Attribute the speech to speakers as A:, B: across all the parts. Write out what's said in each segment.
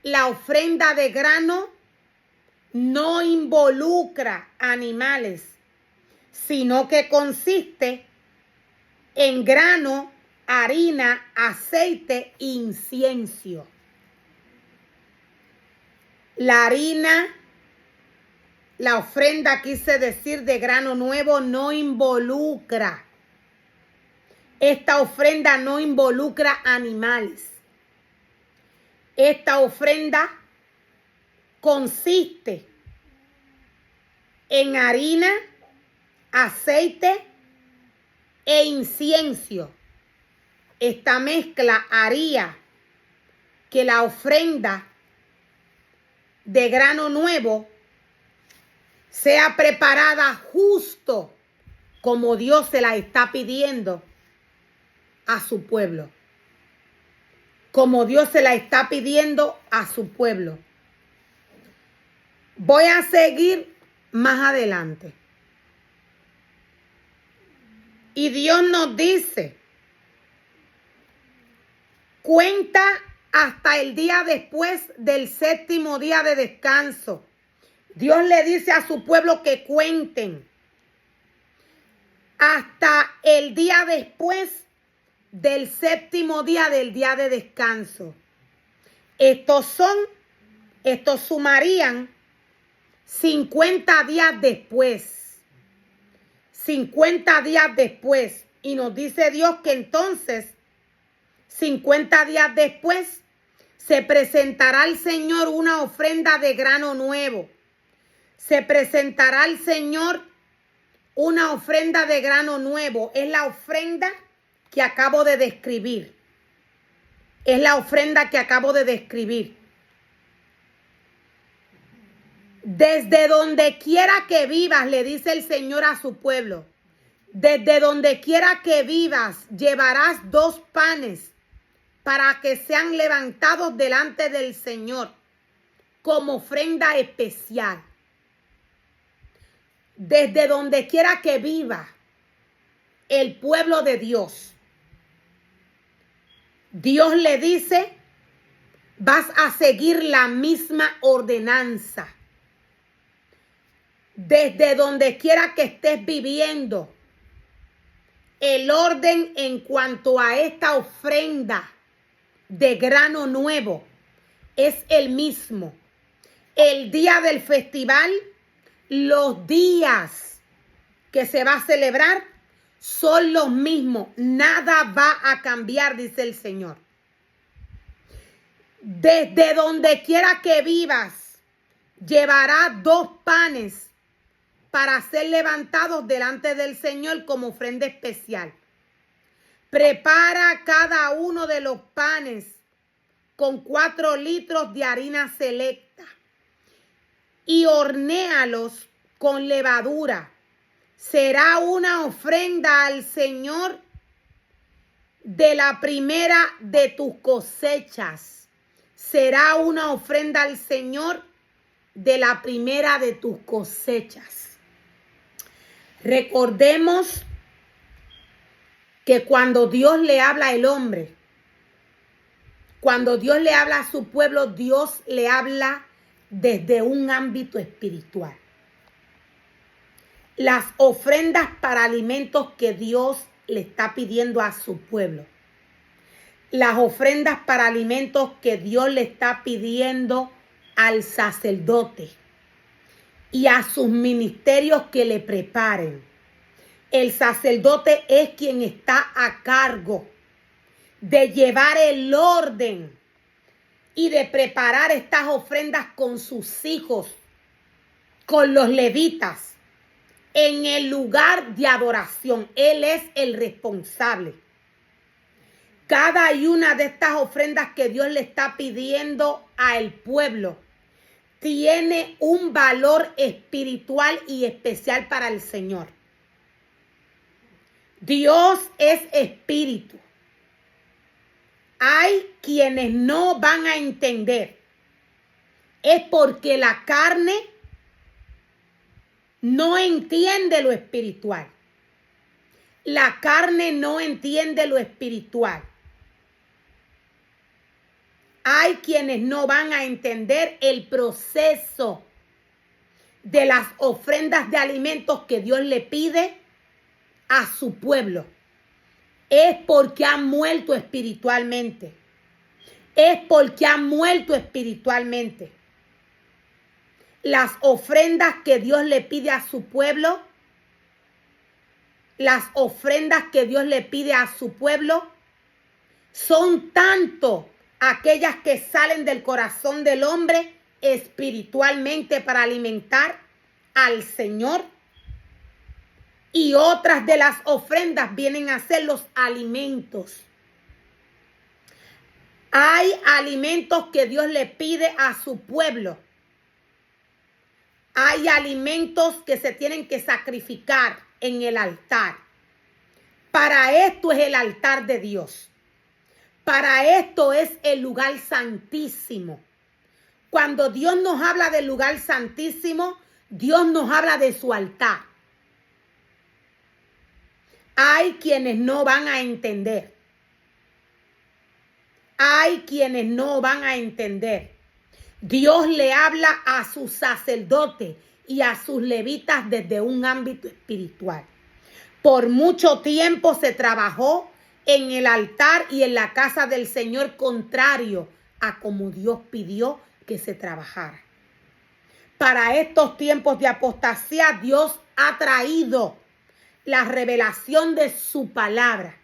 A: la ofrenda de grano no involucra animales, sino que consiste en grano, harina, aceite, incienso. La harina, la ofrenda, quise decir, de grano nuevo, no involucra. Esta ofrenda no involucra animales. Esta ofrenda consiste en harina, aceite e incienso. Esta mezcla haría que la ofrenda de grano nuevo sea preparada justo como Dios se la está pidiendo a su pueblo. Como Dios se la está pidiendo a su pueblo. Voy a seguir más adelante. Y Dios nos dice, cuenta hasta el día después del séptimo día de descanso. Dios le dice a su pueblo que cuenten hasta el día después del séptimo día del día de descanso. Estos sumarían 50 días después. 50 días después. Y nos dice Dios que entonces, 50 días después, se presentará al Señor una ofrenda de grano nuevo. Se presentará al Señor una ofrenda de grano nuevo. Es la ofrenda que acabo de describir. Es la ofrenda que acabo de describir. Desde donde quiera que vivas, le dice el Señor a su pueblo, desde donde quiera que vivas, llevarás 2 panes para que sean levantados delante del Señor como ofrenda especial. Desde donde quiera que viva el pueblo de Dios, Dios le dice, vas a seguir la misma ordenanza. Desde donde quiera que estés viviendo, el orden en cuanto a esta ofrenda de grano nuevo es el mismo. El día del festival, los días que se va a celebrar son los mismos. Nada va a cambiar, dice el Señor. Desde donde quiera que vivas, llevarás 2 panes para ser levantados delante del Señor como ofrenda especial. Prepara cada uno de los panes con 4 litros de harina selecta y hornéalos con levadura. Será una ofrenda al Señor de la primera de tus cosechas. Será una ofrenda al Señor de la primera de tus cosechas. Recordemos que cuando Dios le habla al hombre, cuando Dios le habla a su pueblo, Dios le habla desde un ámbito espiritual. Las ofrendas para alimentos que Dios le está pidiendo a su pueblo. Las ofrendas para alimentos que Dios le está pidiendo al sacerdote y a sus ministerios que le preparen. El sacerdote es quien está a cargo de llevar el orden y de preparar estas ofrendas con sus hijos, con los levitas, en el lugar de adoración. Él es el responsable. Cada una de estas ofrendas que Dios le está pidiendo al pueblo tiene un valor espiritual y especial para el Señor. Dios es espíritu. Hay quienes no van a entender. Es porque la carne no entiende lo espiritual. La carne no entiende lo espiritual. Hay quienes no van a entender el proceso de las ofrendas de alimentos que Dios le pide a su pueblo. Es porque han muerto espiritualmente. Es porque han muerto espiritualmente. Las ofrendas que Dios le pide a su pueblo, son tanto aquellas que salen del corazón del hombre espiritualmente para alimentar al Señor, y otras de las ofrendas vienen a ser los alimentos. Hay alimentos que Dios le pide a su pueblo. Hay alimentos que se tienen que sacrificar en el altar. Para esto es el altar de Dios. Para esto es el lugar santísimo. Cuando Dios nos habla del lugar santísimo, Dios nos habla de su altar. Hay quienes no van a entender. Hay quienes no van a entender. Dios le habla a sus sacerdotes y a sus levitas desde un ámbito espiritual. Por mucho tiempo se trabajó en el altar y en la casa del Señor contrario a como Dios pidió que se trabajara. Para estos tiempos de apostasía, Dios ha traído la revelación de su palabra.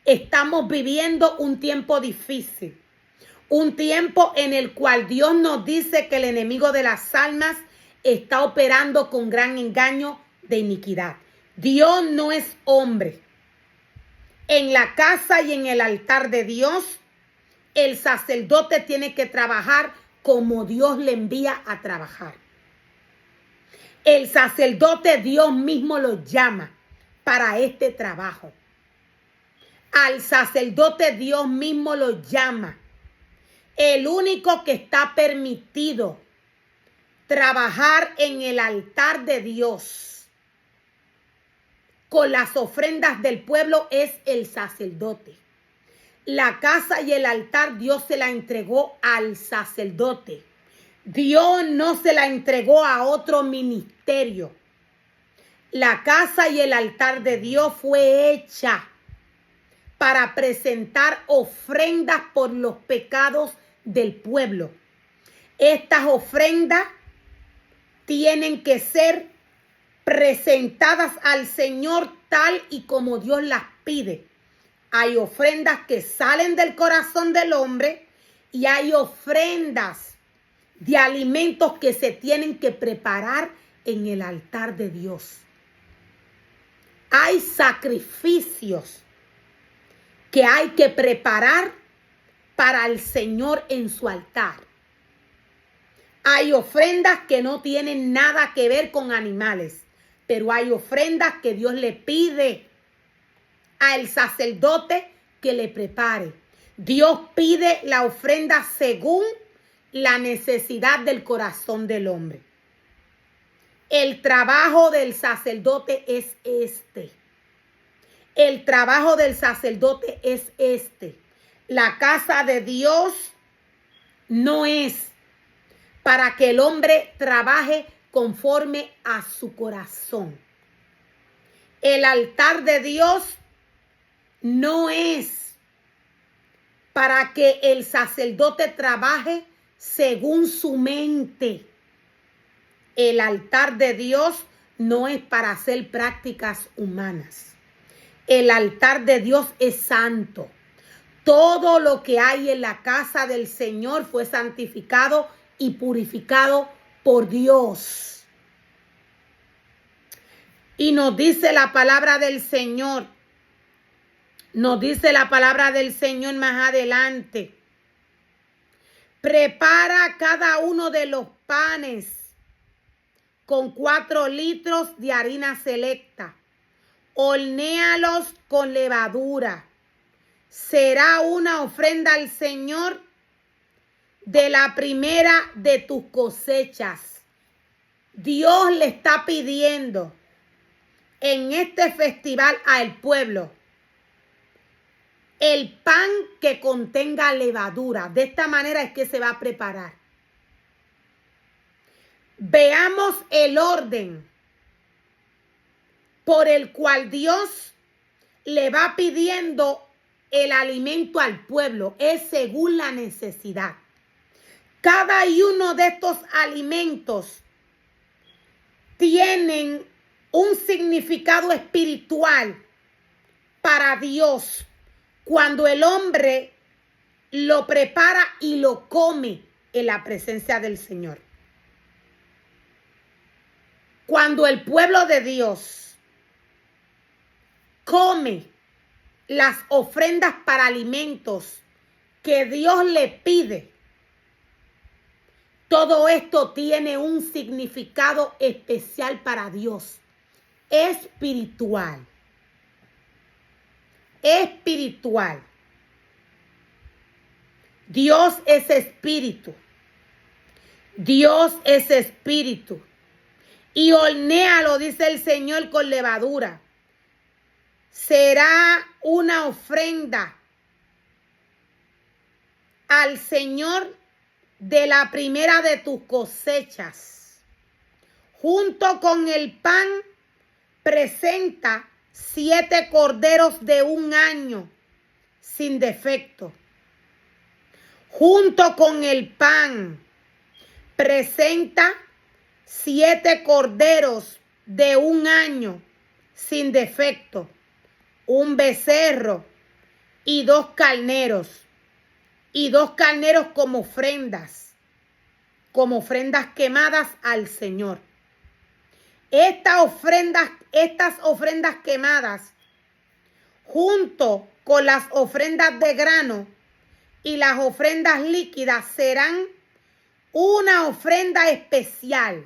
A: Estamos viviendo un tiempo difícil, un tiempo en el cual Dios nos dice que el enemigo de las almas está operando con gran engaño de iniquidad. Dios no es hombre. En la casa y en el altar de Dios, el sacerdote tiene que trabajar como Dios le envía a trabajar. El sacerdote Dios mismo lo llama para este trabajo. Al sacerdote Dios mismo lo llama. El único que está permitido trabajar en el altar de Dios con las ofrendas del pueblo es el sacerdote. La casa y el altar Dios se la entregó al sacerdote. Dios no se la entregó a otro ministerio. La casa y el altar de Dios fue hecha para presentar ofrendas por los pecados del pueblo. Estas ofrendas tienen que ser presentadas al Señor tal y como Dios las pide. Hay ofrendas que salen del corazón del hombre y hay ofrendas de alimentos que se tienen que preparar en el altar de Dios. Hay sacrificios que hay que preparar para el Señor en su altar. Hay ofrendas que no tienen nada que ver con animales, pero hay ofrendas que Dios le pide al sacerdote que le prepare. Dios pide la ofrenda según la necesidad del corazón del hombre. El trabajo del sacerdote es este. El trabajo del sacerdote es este. La casa de Dios no es para que el hombre trabaje conforme a su corazón. El altar de Dios no es para que el sacerdote trabaje según su mente. El altar de Dios no es para hacer prácticas humanas. El altar de Dios es santo. Todo lo que hay en la casa del Señor fue santificado y purificado por Dios. Y nos dice la palabra del Señor. Nos dice la palabra del Señor más adelante. Prepara cada uno de los panes con 4 litros de harina selecta. Hornéalos con levadura. Será una ofrenda al Señor de la primera de tus cosechas. Dios le está pidiendo en este festival al pueblo el pan que contenga levadura. De esta manera es que se va a preparar. Veamos el orden por el cual Dios le va pidiendo el alimento al pueblo. Es según la necesidad. Cada uno de estos alimentos tienen un significado espiritual para Dios cuando el hombre lo prepara y lo come en la presencia del Señor. Cuando el pueblo de Dios come las ofrendas para alimentos que Dios le pide, todo esto tiene un significado especial para Dios, espiritual. Espiritual. Dios es espíritu. Dios es espíritu. Y hornéalo, dice el Señor, con levadura. Será una ofrenda al Señor de la primera de tus cosechas. Junto con el pan, presenta 7 corderos de 1 año sin defecto. Junto con el pan, presenta 7 corderos de 1 año sin defecto, un becerro y 2 carneros. Y 2 carneros como ofrendas quemadas al Señor. Estas ofrendas quemadas, junto con las ofrendas de grano y las ofrendas líquidas, serán una ofrenda especial